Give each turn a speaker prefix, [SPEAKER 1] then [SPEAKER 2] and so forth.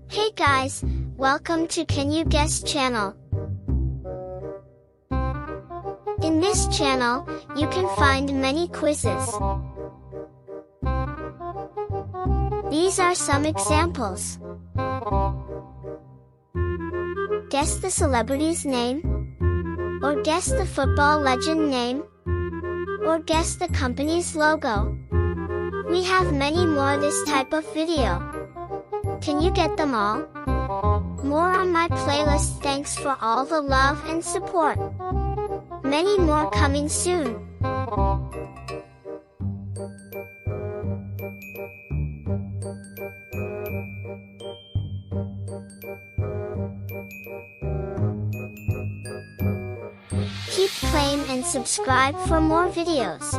[SPEAKER 1] Hey guys, welcome to Can You Guess channel. In this channel, you can find many quizzes. These are some examples. Guess the celebrity's name, or guess the football legend name, or guess the company's logo. We have many more this type of video. Can you get them all? More on my playlist. Thanks for all the love and support. Many more coming soon. Keep playing and subscribe for more videos.